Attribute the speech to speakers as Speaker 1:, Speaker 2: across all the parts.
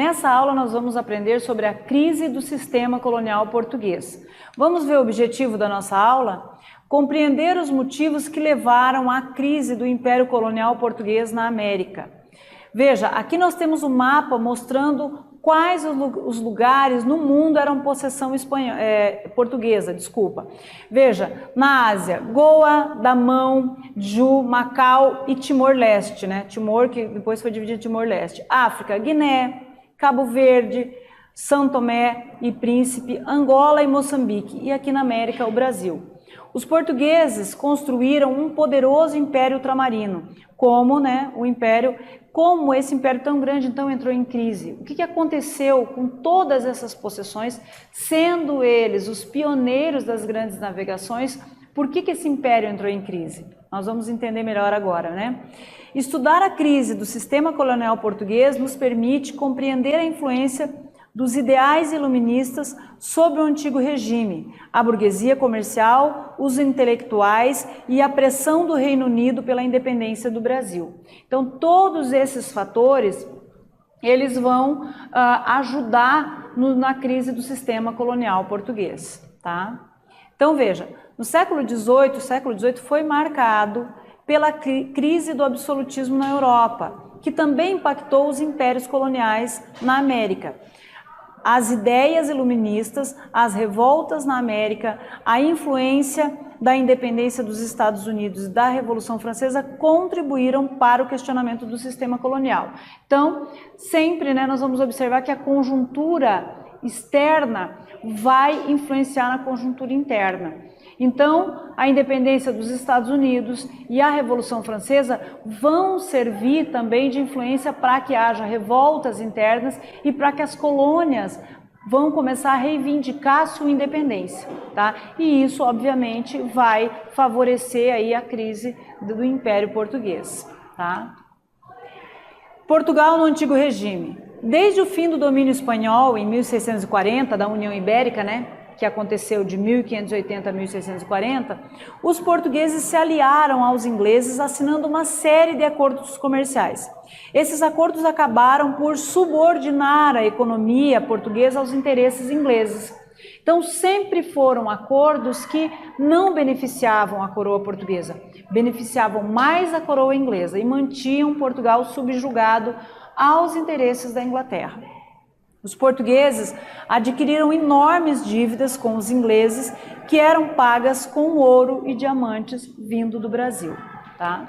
Speaker 1: Nessa aula nós vamos aprender sobre a crise do sistema colonial português. Vamos ver o objetivo da nossa aula? Compreender os motivos que levaram à crise do Império Colonial Português na América. Veja, aqui nós temos um mapa mostrando quais os lugares no mundo eram possessão portuguesa. Veja, na Ásia, Goa, Damão, Ju, Macau e Timor-Leste, né? Timor, que depois foi dividido em Timor-Leste. África, Guiné, Cabo Verde, São Tomé e Príncipe, Angola e Moçambique. E aqui na América, o Brasil. Os portugueses construíram um poderoso império ultramarino, como esse império tão grande então entrou em crise. O que aconteceu com todas essas possessões, sendo eles os pioneiros das grandes navegações? Por que esse império entrou em crise? Nós vamos entender melhor agora, né? Estudar a crise do sistema colonial português nos permite compreender a influência dos ideais iluministas sobre o antigo regime, a burguesia comercial, os intelectuais e a pressão do Reino Unido pela independência do Brasil. Então, todos esses fatores, eles vão ajudar na crise do sistema colonial português, tá? Então, veja, no século XVIII, o século XVIII foi marcado pela crise do absolutismo na Europa, que também impactou os impérios coloniais na América. As ideias iluministas, as revoltas na América, a influência da independência dos Estados Unidos e da Revolução Francesa contribuíram para o questionamento do sistema colonial. Então, sempre nós vamos observar que a conjuntura externa vai influenciar na conjuntura interna. Então, a independência dos Estados Unidos e a Revolução Francesa vão servir também de influência para que haja revoltas internas e para que as colônias vão começar a reivindicar sua independência, tá? E isso, obviamente, vai favorecer aí a crise do Império Português, tá? Portugal no Antigo Regime. Desde o fim do domínio espanhol, em 1640, da União Ibérica, que aconteceu de 1580 a 1640, os portugueses se aliaram aos ingleses assinando uma série de acordos comerciais. Esses acordos acabaram por subordinar a economia portuguesa aos interesses ingleses. Então, sempre foram acordos que não beneficiavam a coroa portuguesa, beneficiavam mais a coroa inglesa e mantinham Portugal subjugado aos interesses da Inglaterra. Os portugueses adquiriram enormes dívidas com os ingleses, que eram pagas com ouro e diamantes vindo do Brasil, tá?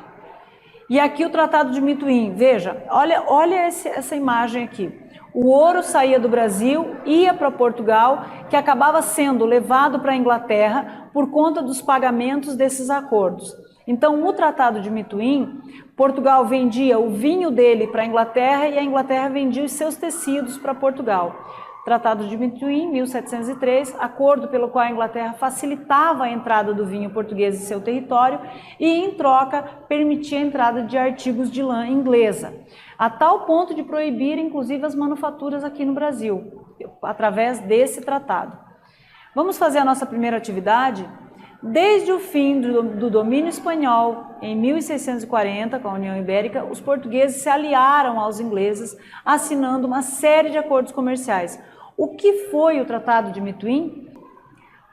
Speaker 1: E aqui o Tratado de Mituim, veja, olha essa imagem aqui. O ouro saía do Brasil, ia para Portugal, que acabava sendo levado para a Inglaterra por conta dos pagamentos desses acordos. Então, o Tratado de Mituim, Portugal vendia o vinho dele para a Inglaterra e a Inglaterra vendia os seus tecidos para Portugal. Tratado de Mituim, 1703, acordo pelo qual a Inglaterra facilitava a entrada do vinho português em seu território e, em troca, permitia a entrada de artigos de lã inglesa, a tal ponto de proibir, inclusive, as manufaturas aqui no Brasil, através desse tratado. Vamos fazer a nossa primeira atividade? Desde o fim do domínio espanhol, em 1640, com a União Ibérica, os portugueses se aliaram aos ingleses, assinando uma série de acordos comerciais. O que foi o Tratado de Mituim?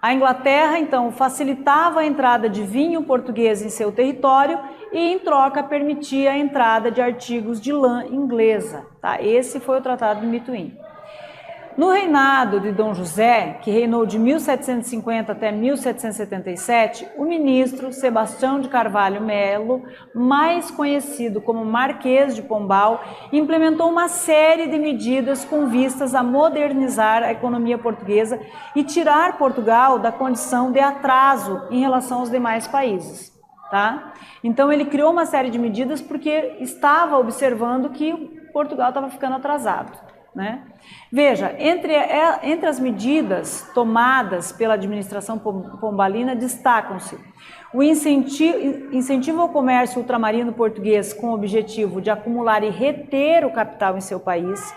Speaker 1: A Inglaterra, então, facilitava a entrada de vinho português em seu território e, em troca, permitia a entrada de artigos de lã inglesa. Tá? Esse foi o Tratado de Mituim. No reinado de Dom José, que reinou de 1750 até 1777, o ministro Sebastião de Carvalho Melo, mais conhecido como Marquês de Pombal, implementou uma série de medidas com vistas a modernizar a economia portuguesa e tirar Portugal da condição de atraso em relação aos demais países. Tá? Então ele criou uma série de medidas porque estava observando que Portugal estava ficando atrasado. Veja, entre as medidas tomadas pela administração pombalina destacam-se o incentivo ao comércio ultramarino português com o objetivo de acumular e reter o capital em seu país,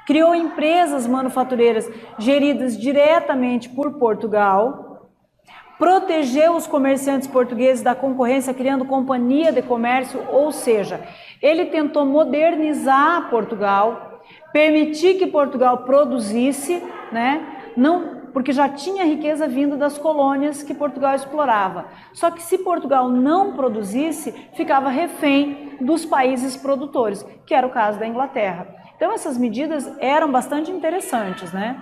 Speaker 1: criou empresas manufatureiras geridas diretamente por Portugal, protegeu os comerciantes portugueses da concorrência criando companhia de comércio, ou seja, ele tentou modernizar Portugal, permitir que Portugal produzisse, né? Não, porque já tinha riqueza vindo das colônias que Portugal explorava. Só que se Portugal não produzisse, ficava refém dos países produtores, que era o caso da Inglaterra. Então essas medidas eram bastante interessantes, né?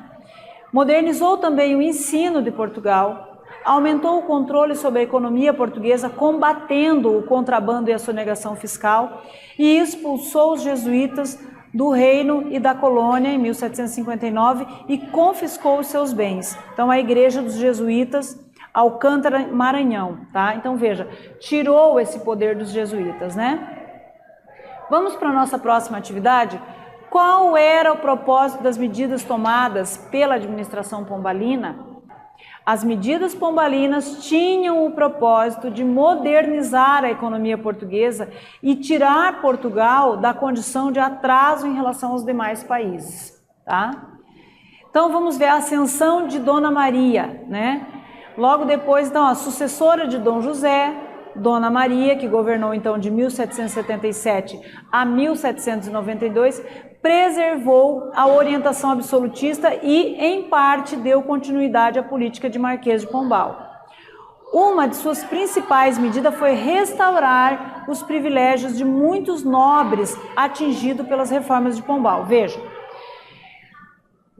Speaker 1: Modernizou também o ensino de Portugal, aumentou o controle sobre a economia portuguesa, combatendo o contrabando e a sonegação fiscal, e expulsou os jesuítas do reino e da colônia em 1759 e confiscou os seus bens. Então a igreja dos jesuítas, Alcântara, Maranhão, tá? Então veja, tirou esse poder dos jesuítas, né? Vamos para a nossa próxima atividade. Qual era o propósito das medidas tomadas pela administração pombalina? As medidas pombalinas tinham o propósito de modernizar a economia portuguesa e tirar Portugal da condição de atraso em relação aos demais países, tá? Então vamos ver a ascensão de Dona Maria, né? Logo depois, então, a sucessora de Dom José, Dona Maria, que governou então de 1777 a 1792, preservou a orientação absolutista e, em parte, deu continuidade à política de Marquês de Pombal. Uma de suas principais medidas foi restaurar os privilégios de muitos nobres atingidos pelas reformas de Pombal. Veja,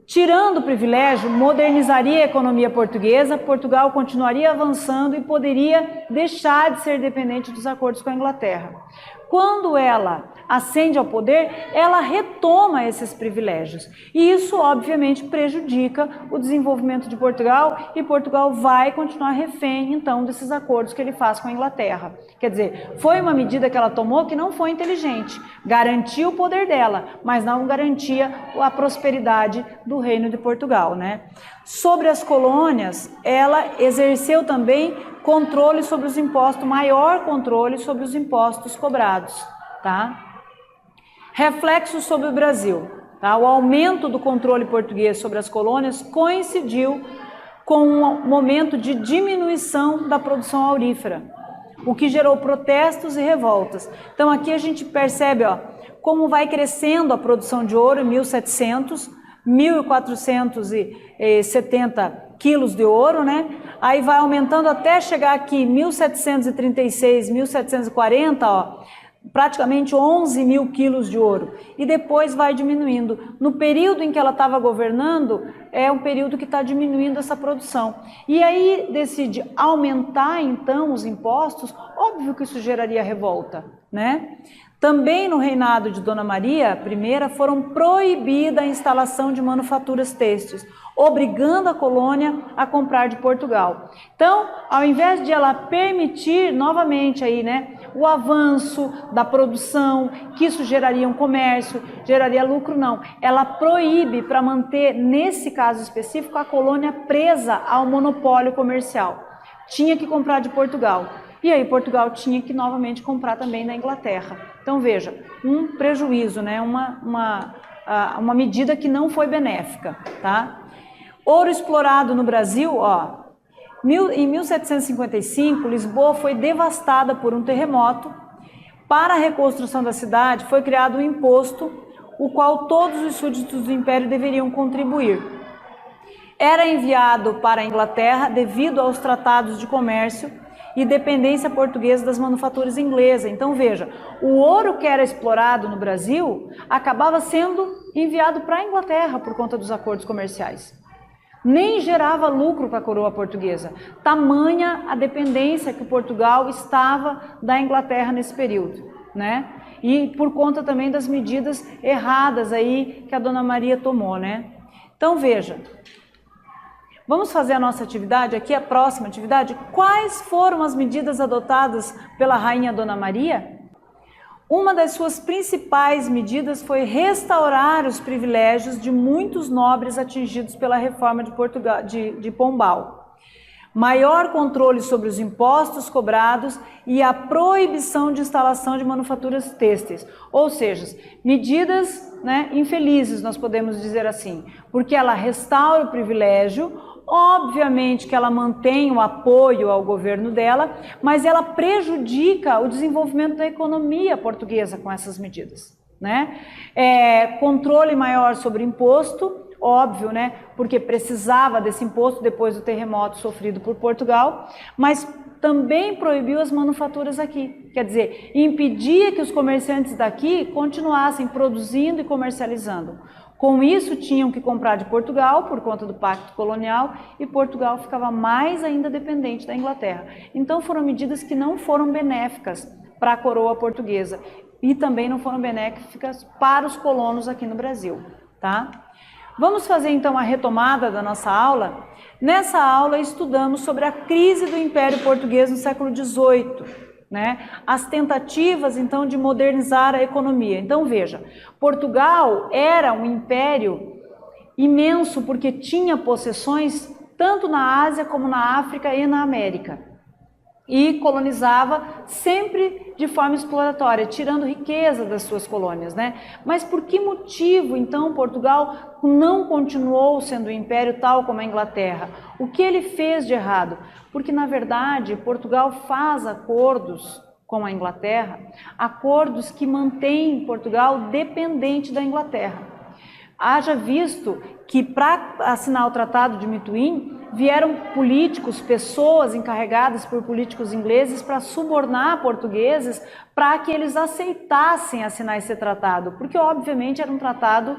Speaker 1: tirando o privilégio, modernizaria a economia portuguesa, Portugal continuaria avançando e poderia deixar de ser dependente dos acordos com a Inglaterra. Quando ela ascende ao poder, ela retoma esses privilégios. E isso, obviamente, prejudica o desenvolvimento de Portugal e Portugal vai continuar refém, então, desses acordos que ele faz com a Inglaterra. Quer dizer, foi uma medida que ela tomou que não foi inteligente. Garantia o poder dela, mas não garantia a prosperidade do reino de Portugal, né? Sobre as colônias, ela exerceu também controle sobre os impostos, maior controle sobre os impostos cobrados, tá? Reflexo sobre o Brasil, tá? O aumento do controle português sobre as colônias coincidiu com um momento de diminuição da produção aurífera, o que gerou protestos e revoltas. Então aqui a gente percebe, ó, como vai crescendo a produção de ouro em 1700, 1.470 quilos de ouro, né? Aí vai aumentando até chegar aqui 1736, 1740, ó, praticamente 11 mil quilos de ouro. E depois vai diminuindo. No período em que ela estava governando, é um período que está diminuindo essa produção. E aí decide aumentar, então, os impostos. Óbvio que isso geraria revolta, né? Também no reinado de Dona Maria I foram proibida a instalação de manufaturas têxteis, obrigando a colônia a comprar de Portugal. Então, ao invés de ela permitir novamente aí, né, o avanço da produção, que isso geraria um comércio, geraria lucro, não. Ela proíbe para manter, nesse caso específico, a colônia presa ao monopólio comercial. Tinha que comprar de Portugal. E aí Portugal tinha que novamente comprar também da Inglaterra. Então veja, um prejuízo, né? uma medida que não foi benéfica, tá? Ouro explorado no Brasil, ó, em 1755, Lisboa foi devastada por um terremoto. Para a reconstrução da cidade foi criado um imposto, o qual todos os súditos do Império deveriam contribuir. Era enviado para a Inglaterra devido aos tratados de comércio e dependência portuguesa das manufaturas inglesas. Então veja, o ouro que era explorado no Brasil acabava sendo enviado para a Inglaterra por conta dos acordos comerciais. Nem gerava lucro para a coroa portuguesa. Tamanha a dependência que Portugal estava da Inglaterra nesse período, né? E por conta também das medidas erradas aí que a Dona Maria tomou, né? Então veja, vamos fazer a nossa atividade aqui, a próxima atividade. Quais foram as medidas adotadas pela Rainha Dona Maria? Uma das suas principais medidas foi restaurar os privilégios de muitos nobres atingidos pela reforma de Pombal. Maior controle sobre os impostos cobrados e a proibição de instalação de manufaturas têxteis. Ou seja, medidas, né, infelizes, nós podemos dizer assim, porque ela restaura o privilégio. Obviamente que ela mantém o apoio ao governo dela, mas ela prejudica o desenvolvimento da economia portuguesa com essas medidas, né? Controle maior sobre imposto, óbvio, né? Porque precisava desse imposto depois do terremoto sofrido por Portugal, mas também proibiu as manufaturas aqui, quer dizer, impedia que os comerciantes daqui continuassem produzindo e comercializando. Com isso, tinham que comprar de Portugal por conta do Pacto Colonial e Portugal ficava mais ainda dependente da Inglaterra. Então foram medidas que não foram benéficas para a coroa portuguesa e também não foram benéficas para os colonos aqui no Brasil, tá? Vamos fazer então a retomada da nossa aula. Nessa aula estudamos sobre a crise do Império Português no século XVIII, né? As tentativas então de modernizar a economia. Então veja, Portugal era um império imenso porque tinha possessões tanto na Ásia como na África e na América. E colonizava sempre de forma exploratória, tirando riqueza das suas colônias, né? Mas por que motivo, então, Portugal não continuou sendo um império tal como a Inglaterra? O que ele fez de errado? Porque, na verdade, Portugal faz acordos com a Inglaterra, acordos que mantêm Portugal dependente da Inglaterra. Haja visto que para assinar o Tratado de Mituim, vieram políticos, pessoas encarregadas por políticos ingleses para subornar portugueses para que eles aceitassem assinar esse tratado, porque obviamente era um tratado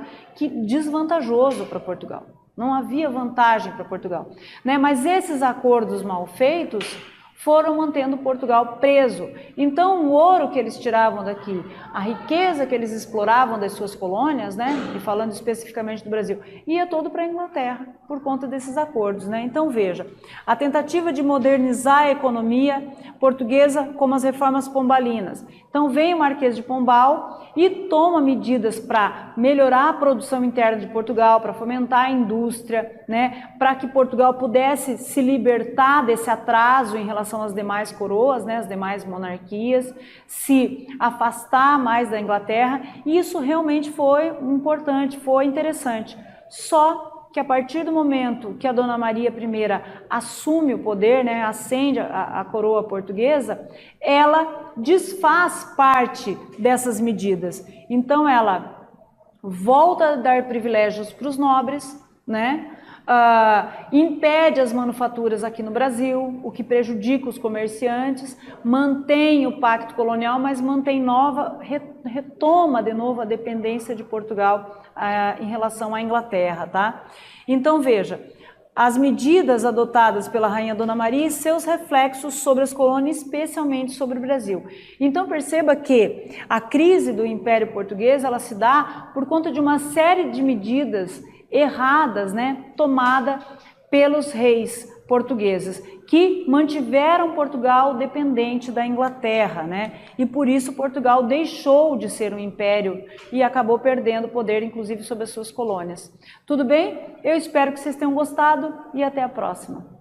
Speaker 1: desvantajoso para Portugal, não havia vantagem para Portugal, né? Mas esses acordos mal feitos foram mantendo Portugal preso. Então o ouro que eles tiravam daqui, a riqueza que eles exploravam das suas colônias, né, e falando especificamente do Brasil, ia todo para a Inglaterra por conta desses acordos, né? Então veja, a tentativa de modernizar a economia portuguesa como as reformas pombalinas. Então vem o Marquês de Pombal e toma medidas para melhorar a produção interna de Portugal, para fomentar a indústria, né, para que Portugal pudesse se libertar desse atraso em relação às demais coroas, né, as demais monarquias, se afastar mais da Inglaterra, e isso realmente foi importante, foi interessante. Só que a partir do momento que a Dona Maria I assume o poder, né, ascende a coroa portuguesa, ela desfaz parte dessas medidas. Então ela volta a dar privilégios para os nobres, né? Impede as manufaturas aqui no Brasil, o que prejudica os comerciantes, mantém o pacto colonial, mas mantém retoma de novo a dependência de Portugal em relação à Inglaterra, tá? Então veja, as medidas adotadas pela Rainha Dona Maria e seus reflexos sobre as colônias, especialmente sobre o Brasil. Então perceba que a crise do Império Português, ela se dá por conta de uma série de medidas erradas, né, tomada pelos reis portugueses, que mantiveram Portugal dependente da Inglaterra, né, e por isso Portugal deixou de ser um império e acabou perdendo poder, inclusive, sobre as suas colônias. Tudo bem? Eu espero que vocês tenham gostado e até a próxima.